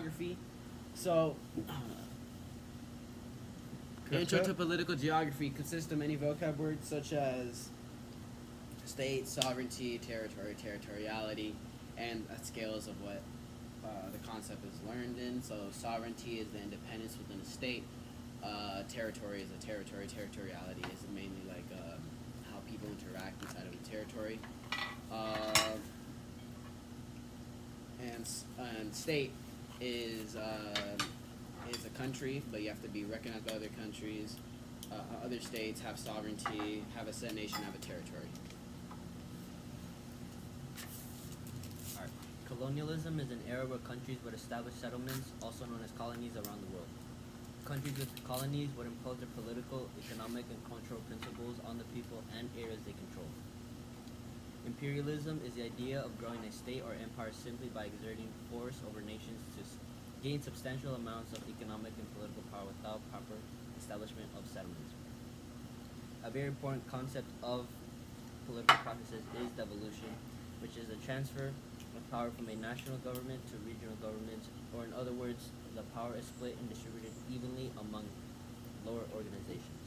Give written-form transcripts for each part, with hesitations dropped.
geography. So, intro to political geography consists of many vocab words such as state, sovereignty, territory, territoriality, and scales of what the concept is learned in. So sovereignty is the independence within a state. Territory is a territory. Territoriality is mainly like how people interact inside of a territory. And state is a country, but you have to be recognized by other countries. Other states have sovereignty, have a said nation, have a territory. Alright. Colonialism is an era where countries would establish settlements, also known as colonies, around the world. Countries with colonies would impose their political, economic, and cultural principles on the people and areas they control. Imperialism is the idea of growing a state or empire simply by exerting force over nations to gain substantial amounts of economic and political power without proper establishment of settlements. A very important concept of political practices is devolution, which is the transfer of power from a national government to regional governments, or in other words, the power is split and distributed evenly among lower organizations.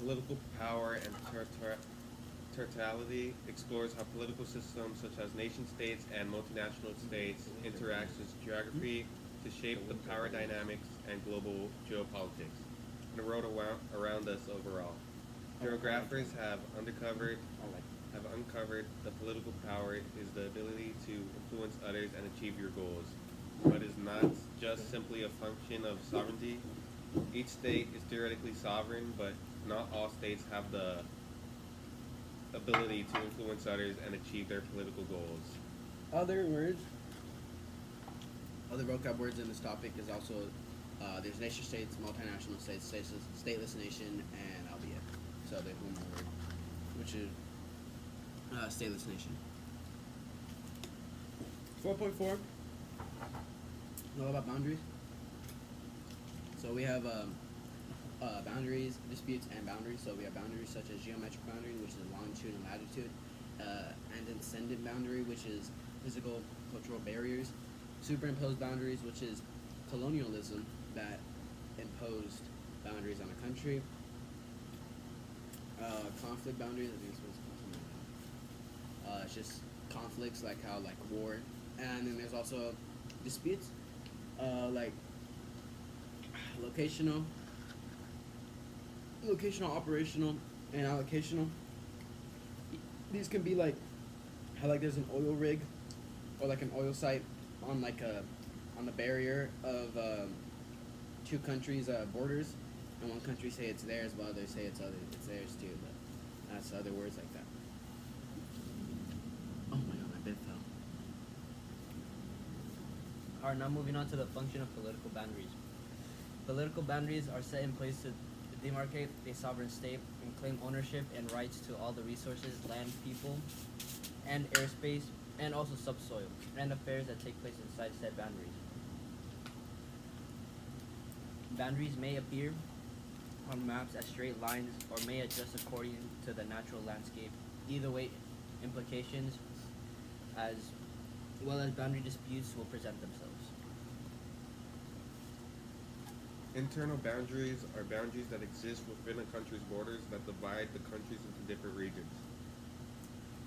Political power and territoriality explores how political systems such as nation states and multinational states interact with geography to shape the power dynamics and global geopolitics and the world around us overall. Geographers have uncovered the political power is the ability to influence others and achieve your goals, but is not just simply a function of sovereignty. Each state is theoretically sovereign, but not all states have the ability to influence others and achieve their political goals. Other vocab words in this topic is also there's nation states, multinational states, stateless nation, and albeit. So there's one more word, which is stateless nation. 4.4. Know about boundaries. So we have boundaries, disputes, and boundaries. So we have boundaries such as geometric boundary, which is longitude and latitude, and ascendant boundary, which is physical, cultural barriers, superimposed boundaries, which is colonialism that imposed boundaries on a country, conflict boundaries, I think it's supposed to be something like that. It's just conflicts, like how, like war, and then there's also disputes, like locational, operational, and allocational. These can be like how like there's an oil rig or like an oil site on like on the barrier of two countries' borders, and one country say it's theirs, while others say it's theirs too. But that's other words like that. Oh my god, my bed fell. Alright, now moving on to the function of political boundaries. Political boundaries are set in place to demarcate a sovereign state and claim ownership and rights to all the resources, land, people, and airspace, and also subsoil, and affairs that take place inside said boundaries. Boundaries may appear on maps as straight lines or may adjust according to the natural landscape. Either way, implications as well as boundary disputes will present themselves. Internal boundaries are boundaries that exist within a country's borders that divide the countries into different regions.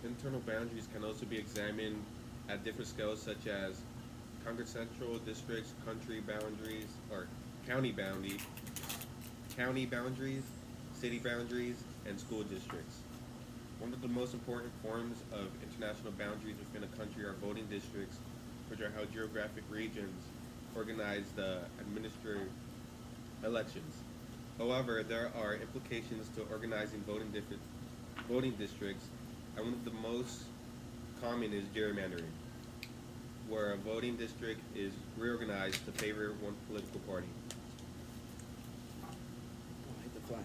Internal boundaries can also be examined at different scales such as congressional districts, country boundaries, or county boundaries, city boundaries, and school districts. One of the most important forms of international boundaries within a country are voting districts, which are how geographic regions organize the administrative elections. However, there are implications to organizing voting districts, and one of the most common is gerrymandering, where a voting district is reorganized to favor one political party. Oh, I hit the fly.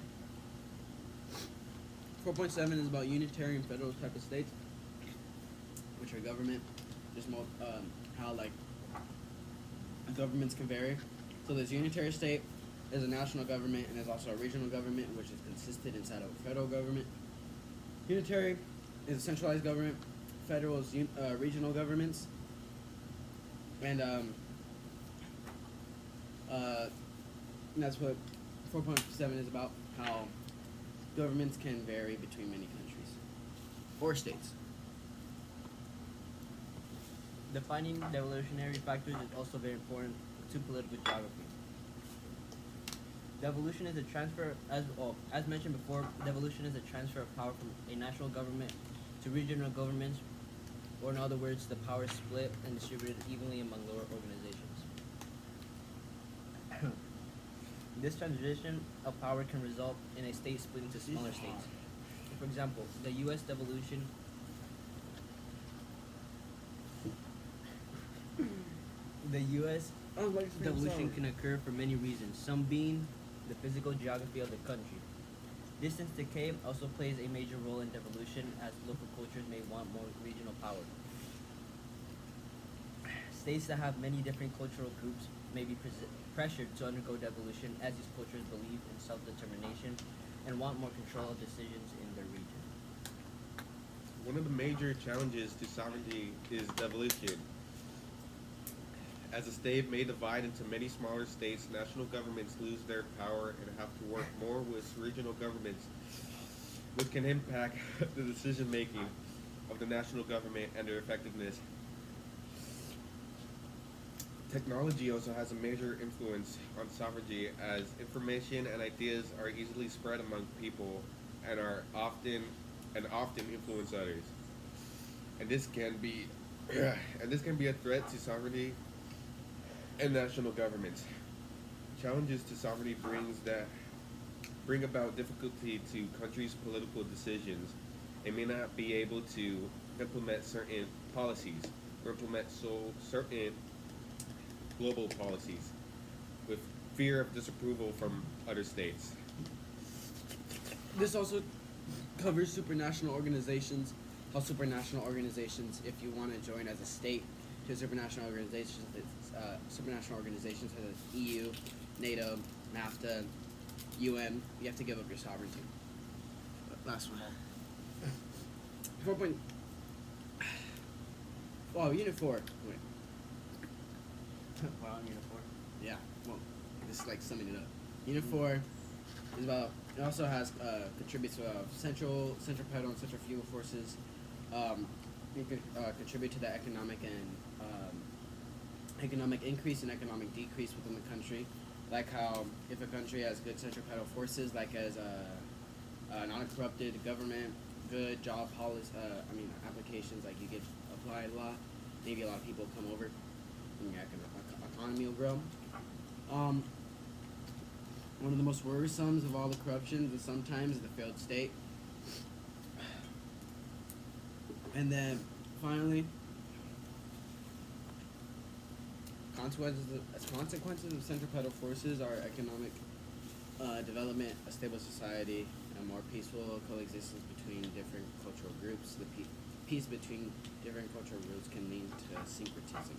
4.7 is about unitary and federal type of states, which are government. Just how like governments can vary. So there's unitary state, there's a national government, and there's also a regional government, which is consisted inside of a federal government. Unitary is a centralized government. Federal is regional governments. And that's what 4.7 is about, how governments can vary between many countries or states. Defining the evolutionary factors is also very important to political geography. Devolution is a transfer, as mentioned before, devolution is a transfer of power from a national government to regional governments, or in other words, the power is split and distributed evenly among lower organizations. This transition of power can result in a state splitting to smaller states. For example, the U.S. devolution devolution can occur for many reasons, some being the physical geography of the country. Distance decay also plays a major role in devolution, as local cultures may want more regional power. States that have many different cultural groups may be pressured to undergo devolution, as these cultures believe in self-determination and want more control of decisions in their region. One of the major challenges to sovereignty is devolution. As a state may divide into many smaller states, national governments lose their power and have to work more with regional governments, which can impact the decision making of the national government and their effectiveness. Technology also has a major influence on sovereignty, as information and ideas are easily spread among people and often influence others. And this can be a threat to sovereignty and national governments. Challenges to sovereignty bring about difficulty to countries' political decisions. They may not be able to implement certain policies or implement certain global policies with fear of disapproval from other states. This also covers supranational organizations. How supranational organizations, if you want to join as a state to supranational organizations such as EU, NATO, NAFTA, UN, you have to give up your sovereignty. Last one. 4 point. Oh, Unit 4. Wait. We're on Unit 4. Yeah. Well, just like summing it up. Unit 4 is about. It also has contributes to central pedal and central fuel forces. You can contribute to the economic increase and economic decrease within the country. Like how if a country has good centripetal forces, like as a non-corrupted government, good job policy, applications, like you get applied a lot, maybe a lot of people come over, and your economy will grow. One of the most worrisome of all the corruptions is sometimes the failed state. And then finally, consequences of centripetal forces are economic development, a stable society, a more peaceful coexistence between different cultural groups. The peace between different cultural groups can lead to syncretism.